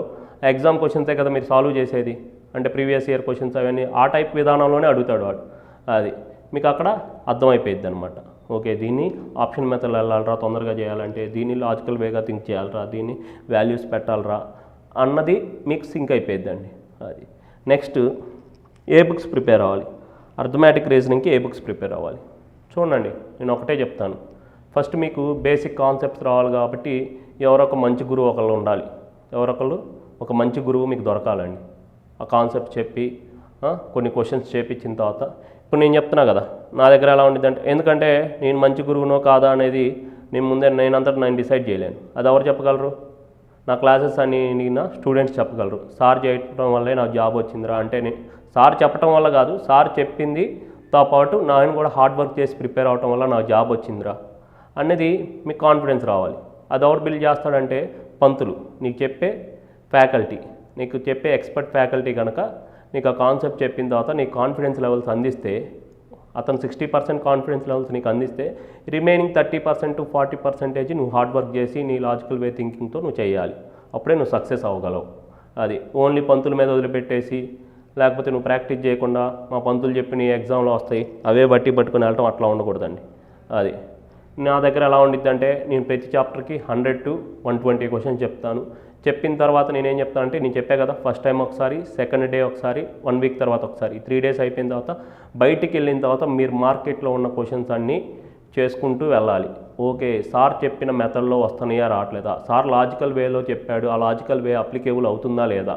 ఆ ఎగ్జామ్ క్వశ్చన్సే కదా మీరు సాల్వ్ చేసేది. అంటే ప్రీవియస్ ఇయర్ క్వశ్చన్స్ అవన్నీ ఆ టైప్ విధానంలోనే అడుగుతాడు వాడు. అది మీకు అక్కడ అర్థమైపోయింది అనమాట. ఓకే దీన్ని ఆప్షన్ మెథడ్ వెళ్ళాలరా తొందరగా చేయాలంటే, దీన్ని లాజికల్ వేగా థింక్ చేయాలరా, దీన్ని వాల్యూస్ పెట్టాలరా అన్నది మీకు సింక్ అయిపోయిద్దండి. అది నెక్స్ట్ ఏ బుక్స్ ప్రిపేర్ అవ్వాలి, అర్థమెటిక్ రీజనింగ్కి ఏ బుక్స్ ప్రిపేర్ అవ్వాలి. చూడండి, నేను ఒకటే చెప్తాను. ఫస్ట్ మీకు బేసిక్ కాన్సెప్ట్స్ రావాలి కాబట్టి ఒక మంచి గురువు ఒకళ్ళు ఉండాలి. ఒక మంచి గురువు మీకు దొరకాలండి. ఆ కాన్సెప్ట్ చెప్పి కొన్ని క్వశ్చన్స్ చేపించిన తర్వాత ఇప్పుడు నేను చెప్తున్నా కదా నా దగ్గర ఎలా ఉండిద్దంటే, ఎందుకంటే నేను మంచి గురువునో కాదా అనేది నేను డిసైడ్ చేయలేను. అది ఎవరు చెప్పగలరు? నా క్లాసెస్ అన్ని నా స్టూడెంట్స్ చెప్పగలరు. సార్ చేయటం వల్లే నాకు జాబ్ వచ్చిందిరా అంటే సార్ చెప్పడం వల్ల కాదు, సార్ చెప్పిందితో పాటు నేను కూడా హార్డ్ వర్క్ చేసి ప్రిపేర్ అవటం వల్ల నాకు జాబ్ వచ్చిందిరా అనేది మీకు కాన్ఫిడెన్స్ రావాలి. అది ఎవరు బిల్డ్ చేస్తాడంటే పంతులు, నీకు చెప్పే ఫ్యాకల్టీ, నీకు చెప్పే ఎక్స్పర్ట్ ఫ్యాకల్టీ కనుక నీకు ఆ కాన్సెప్ట్ చెప్పిన తర్వాత నీకు కాన్ఫిడెన్స్ లెవెల్స్ అందిస్తే, అతను 60% కాన్ఫిడెన్స్ లెవెల్స్ నీకు అందిస్తే రిమైనింగ్ 30% to 40% నువ్వు హార్డ్ వర్క్ చేసి నీ లాజికల్ వే థింకింగ్తో నువ్వు చేయాలి. అప్పుడే నువ్వు సక్సెస్ అవ్వగలవు. అది ఓన్లీ పంతుల మీద వదిలిపెట్టేసి లేకపోతే నువ్వు ప్రాక్టీస్ చేయకుండా మా పంతులు చెప్పి నీ ఎగ్జామ్లో వస్తాయి అవే పట్టుకుని వెళ్ళటం అట్లా ఉండకూడదండి. అది నా దగ్గర ఎలా ఉండిద్ది అంటే, నేను ప్రతి చాప్టర్కి 100 to 120 క్వశ్చన్స్ చెప్తాను. చెప్పిన తర్వాత నేనేం చెప్తాను అంటే, నేను చెప్పా కదా ఫస్ట్ టైం ఒకసారి, సెకండ్ డే ఒకసారి, 1 వీక్ తర్వాత ఒకసారి, 3 days అయిపోయిన తర్వాత బయటికి వెళ్ళిన తర్వాత మీరు మార్కెట్లో ఉన్న క్వశ్చన్స్ అన్నీ చేసుకుంటూ వెళ్ళాలి. ఓకే, సార్ చెప్పిన మెథడ్లో వస్తున్నాయా రావట్లేదా, సార్ లాజికల్ వేలో చెప్పాడు, ఆ లాజికల్ వే అప్లికేబుల్ అవుతుందా లేదా.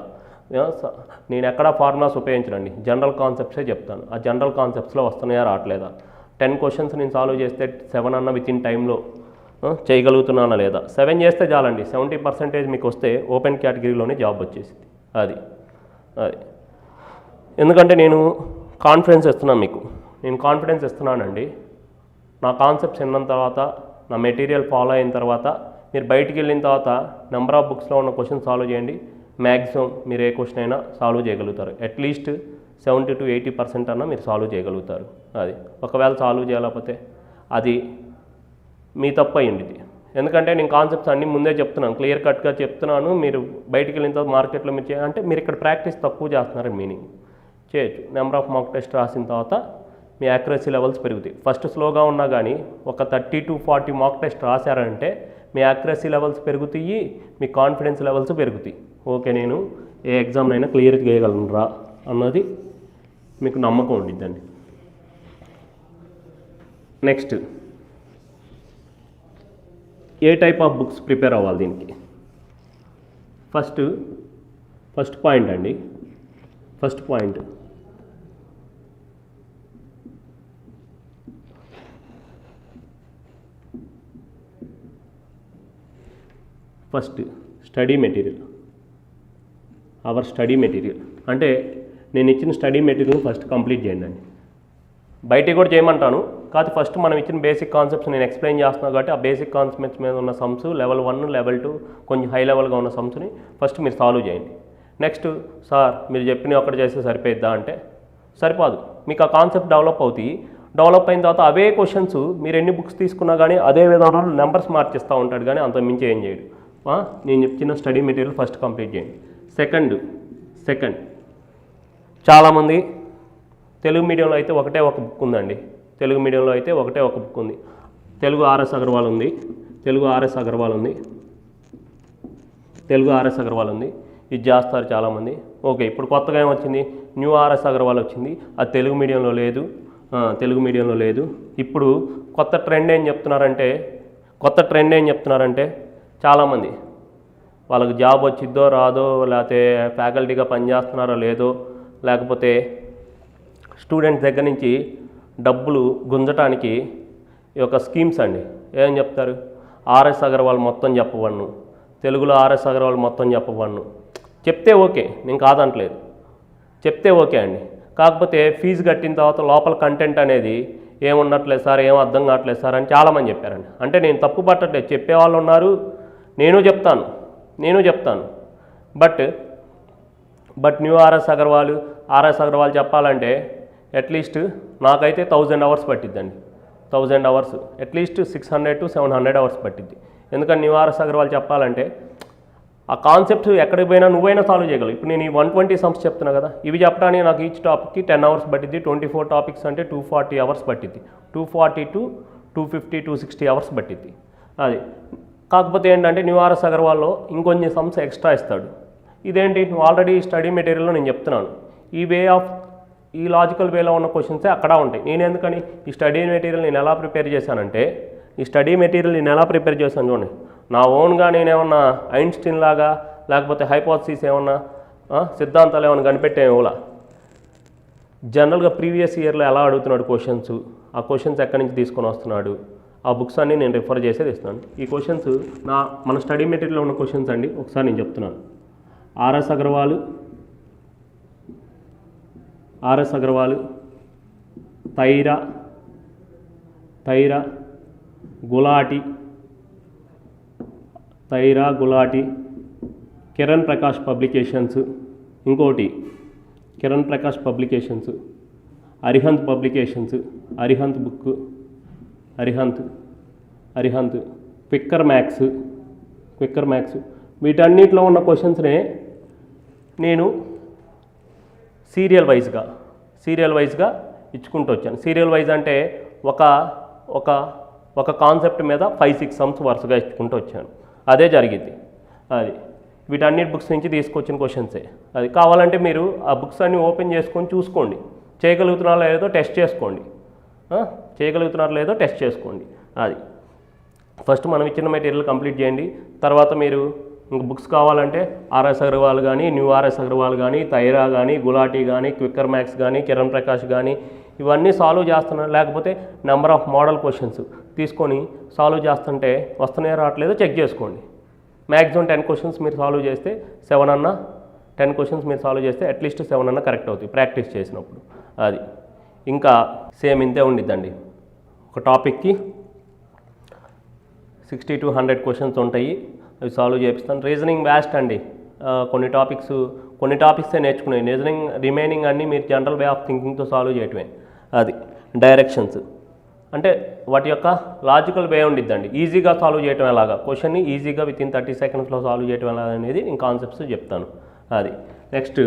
నేను ఎక్కడా ఫార్ములాస్ ఉపయోగించనండి, జనరల్ కాన్సెప్ట్సే చెప్తాను. ఆ జనరల్ కాన్సెప్ట్స్లో వస్తున్నాయా రావట్లేదా. 10 క్వశ్చన్స్ నేను సాల్వ్ చేస్తే 7 అన్న విత్ ఇన్ టైంలో చేయగలుగుతున్నానా లేదా. 7 చేస్తే చాలండి, 70% మీకు వస్తే ఓపెన్ కేటగిరీలోనే జాబ్ వచ్చేసింది. అది ఎందుకంటే నేను కాన్ఫిడెన్స్ ఇస్తున్నాను మీకు, నేను కాన్ఫిడెన్స్ ఇస్తున్నానండి. నా కాన్సెప్ట్స్ విన్న తర్వాత, నా మెటీరియల్ ఫాలో అయిన తర్వాత మీరు బయటికి వెళ్ళిన తర్వాత నెంబర్ ఆఫ్ బుక్స్లో ఉన్న క్వశ్చన్ సాల్వ్ చేయండి. మ్యాక్సిమం మీరు ఏ క్వశ్చన్ అయినా సాల్వ్ చేయగలుగుతారు. అట్లీస్ట్ 70 to 80% అన్నా మీరు సాల్వ్ చేయగలుగుతారు. అది ఒకవేళ సాల్వ్ చేయలేకపోతే అది మీ తప్పు అయ్యింది. ఎందుకంటే నేను కాన్సెప్ట్స్ అన్నీ ముందే చెప్తున్నాను, క్లియర్ కట్గా చెప్తున్నాను. మీరు బయటికి వెళ్ళిన తర్వాత మార్కెట్లో మీరు అంటే మీరు ఇక్కడ ప్రాక్టీస్ తక్కువ చేస్తున్నారని మీనింగ్. చేయొచ్చు. నెంబర్ ఆఫ్ మాక్ టెస్ట్ రాసిన తర్వాత మీ యాక్యురసీ లెవెల్స్ పెరుగుతాయి. ఫస్ట్ స్లోగా ఉన్నా కానీ ఒక 30 to 40 మాక్ టెస్ట్ రాశారంటే మీ యాక్యురసీ లెవెల్స్ పెరుగుతాయి, మీ కాన్ఫిడెన్స్ లెవెల్స్ పెరుగుతాయి. ఓకే, నేను ఏ ఎగ్జామ్నైనా క్లియర్ చేయగలను రా అన్నది మీకు నమ్మకం ఉండిద్దండి. నెక్స్ట్, ఏ టైప్ ఆఫ్ బుక్స్ ప్రిపేర్ అవ్వాలి దీనికి. ఫస్ట్ పాయింట్ అండి, first study material. Our study material అంటే నేను ఇచ్చిన స్టడీ మెటీరియల్ ఫస్ట్ కంప్లీట్ చేయండి అండి. బయటికి కూడా చేయమంటాను, కాకపోతే ఫస్ట్ మనం ఇచ్చిన బేసిక్ కాన్సెప్ట్స్ నేను ఎక్స్ప్లెయిన్ చేస్తున్నాను కాబట్టి ఆ బేసిక్ కాన్సెప్ట్స్ మీద ఉన్న సమ్స్ లెవెల్ 1, లెవెల్ 2 కొంచెం హై లెవెల్గా ఉన్న సమ్స్ని ఫస్ట్ మీరు సాల్వ్ చేయండి. నెక్స్ట్, సార్ మీరు చెప్పినవి ఒక్కటి చేస్తే సరిపోయిద్దా అంటే సరిపోదు. మీకు ఆ కాన్సెప్ట్ డెవలప్ అవుతాయి. డెవలప్ అయిన తర్వాత అవే క్వశ్చన్స్ మీరు ఎన్ని బుక్స్ తీసుకున్నా కానీ అదే విధానంలో నెంబర్స్ మార్చిస్తూ ఉంటాడు కానీ అంత మించి ఏం చేయడు. నేను చెప్పిన స్టడీ మెటీరియల్ ఫస్ట్ కంప్లీట్ చేయండి. సెకండ్ చాలామంది తెలుగు మీడియంలో అయితే ఒకటే ఒక బుక్ ఉందండి. తెలుగు మీడియంలో అయితే ఒకటే ఒక బుక్ ఉంది. తెలుగు ఆర్ఎస్ అగర్వాల్ ఉంది. ఇది చేస్తారు చాలామంది. ఓకే, ఇప్పుడు కొత్తగా ఏమొచ్చింది, న్యూ ఆర్ఎస్ అగర్వాల్ వచ్చింది. అది తెలుగు మీడియంలో లేదు. ఇప్పుడు కొత్త ట్రెండ్ ఏం చెప్తున్నారంటే చాలామంది వాళ్ళకి జాబ్ వచ్చిద్దో రాదో, లేకపోతే ఫ్యాకల్టీగా పనిచేస్తున్నారో లేదో, లేకపోతే స్టూడెంట్స్ దగ్గర నుంచి డబ్బులు గుంజటానికి ఈ యొక్క స్కీమ్స్ అండి. ఏం చెప్తారు, ఆర్ఎస్ అగర్వాల్ మొత్తం చెప్పవన్ను, తెలుగులో ఆర్ఎస్ అగర్వాల్ మొత్తం చెప్పవన్ను. చెప్తే ఓకే, నేను కాదంటలేదు, చెప్తే ఓకే అండి. కాకపోతే ఫీజు కట్టిన తర్వాత లోపల కంటెంట్ అనేది ఏమున్నట్లేదు సార్, ఏం అర్థం కావట్లేదు సార్ అని చాలామంది చెప్పారండి. అంటే నేను తప్పు పట్టట్లేదు, చెప్పేవాళ్ళు ఉన్నారు, నేను చెప్తాను. బట్ న్యూ ఆర్ఎస్ అగర్వాల్ చెప్పాలంటే అట్లీస్ట్ నాకైతే 1000 hours పట్టిద్దండి. 1000 hours, at least 600 to 700 hours పట్టిద్ది. ఎందుకంటే న్యూ ఆర్ఎస్ అగర్వాల్ చెప్పాలంటే ఆ కాన్సెప్ట్ ఎక్కడికి పోయినా నువ్వైనా సాల్వ్ చేయగలవు. ఇప్పుడు నేను ఈ 120 sums చెప్తున్నా కదా, ఇవి చెప్పడానికి నాకు ఈచ్ టాపిక్కి 10 hours పట్టిద్ది. 24 topics అంటే 240 hours పట్టిద్ది. 240 to 250, 260 hours పట్టిద్ది. అది కాకపోతే ఏంటంటే న్యూ ఆర్ఎస్ అగర్వాల్లో ఇంకొన్ని సమ్స్ ఎక్స్ట్రా ఇస్తాడు. ఇదేంటి, నువ్వు ఆల్రెడీ స్టడీ మెటీరియల్లో నేను చెప్తున్నాను, ఈ లాజికల్ వేలో ఉన్న క్వశ్చన్సే అక్కడ ఉంటాయి. నేను ఎందుకని ఈ స్టడీ మెటీరియల్ నేను ఎలా ప్రిపేర్ చేశాను చూడండి. నా ఓన్గా నేనేమన్నా ఐన్స్టీన్ లాగా లేకపోతే హైపోథసిస్ ఏమన్నా సిద్ధాంతాలు ఏమన్నా కనిపెట్టే ఇవ్వలా. జనరల్గా ప్రీవియస్ ఇయర్లో ఎలా అడుగుతున్నాడు క్వశ్చన్స్, ఆ క్వశ్చన్స్ ఎక్కడి నుంచి తీసుకొని వస్తున్నాడు, ఆ బుక్స్ అన్నీ నేను రిఫర్ చేసేది ఇస్తున్నాను. ఈ క్వశ్చన్స్ మన స్టడీ మెటీరియల్లో ఉన్న క్వశ్చన్స్ అండి. ఒకసారి నేను చెప్తున్నాను. ఆర్ఎస్ అగర్వాల్, తైరా గులాటి, కిరణ్ ప్రకాష్ పబ్లికేషన్స్, ఇంకోటి Kiran Prakash publications, Arihant publications, Arihant book, Arihant quicker maths వీటన్నిటిలో ఉన్న క్వశ్చన్స్నే నేను సీరియల్ వైజ్గా ఇచ్చుకుంటూ వచ్చాను. సీరియల్ వైజ్ అంటే ఒక కాన్సెప్ట్ మీద 5-6 సమ్స్ వరుసగా ఇచ్చుకుంటూ వచ్చాను. అదే జరిగింది. అది వీటన్నిటి బుక్స్ నుంచి తీసుకొచ్చిన క్వశ్చన్సే. అది కావాలంటే మీరు ఆ బుక్స్ అన్ని ఓపెన్ చేసుకొని చూసుకోండి, చేయగలుగుతున్నారో లేదో టెస్ట్ చేసుకోండి. అది ఫస్ట్ మనం ఇచ్చిన మెటీరియల్ కంప్లీట్ చేయండి. తర్వాత మీరు ఇంక బుక్స్ కావాలంటే ఆర్ఎస్ అగర్వాల్ కానీ, న్యూ ఆర్ఎస్ అగర్వాల్ కానీ, తైరా కానీ, గులాటి కానీ, క్విక్కర్ మ్యాథ్స్ కానీ, కిరణ్ ప్రకాష్ కానీ ఇవన్నీ సాల్వ్ చేస్తున్నారు. లేకపోతే నెంబర్ ఆఫ్ మోడల్ క్వశ్చన్స్ తీసుకొని సాల్వ్ చేస్తుంటే వస్తున్నాయో రావట్లేదో చెక్ చేసుకోండి. మ్యాక్సిమం 10 క్వశ్చన్స్ మీరు సాల్వ్ చేస్తే 7 అన్న 10 క్వశ్చన్స్ మీరు సాల్వ్ చేస్తే అట్లీస్ట్ 7 అన్న కరెక్ట్ అవుతాయి ప్రాక్టీస్ చేసినప్పుడు. అది ఇంకా సేమ్ ఇంతే ఉండిద్దండి. ఒక టాపిక్కి 60 to 100 క్వశ్చన్స్ ఉంటాయి. అవి సాల్వ్ చేపిస్తాను. రీజనింగ్ వ్యాస్ట్ అండి. కొన్ని టాపిక్సే నేర్చుకున్నాయి. రీజనింగ్ రిమైనింగ్ అన్నీ మీరు జనరల్ వే ఆఫ్ థింకింగ్తో సాల్వ్ చేయటమే. అది డైరెక్షన్స్ అంటే వాటి యొక్క లాజికల్ వే ఉండిద్దండి. ఈజీగా సాల్వ్ చేయటం ఎలాగా, క్వశ్చన్ని ఈజీగా విత్ ఇన్ 30 సెకండ్స్లో సాల్వ్ చేయటం ఎలాగా అనేది నేను కాన్సెప్ట్స్ చెప్తాను. అది నెక్స్ట్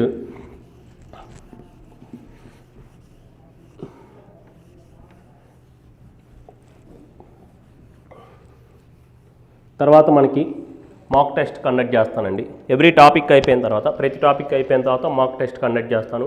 తర్వాత మనకి మాక్ టెస్ట్ కండక్ట్ చేస్తానండి. ప్రతి టాపిక్ అయిపోయిన తర్వాత మాక్ టెస్ట్ కండక్ట్ చేస్తాను.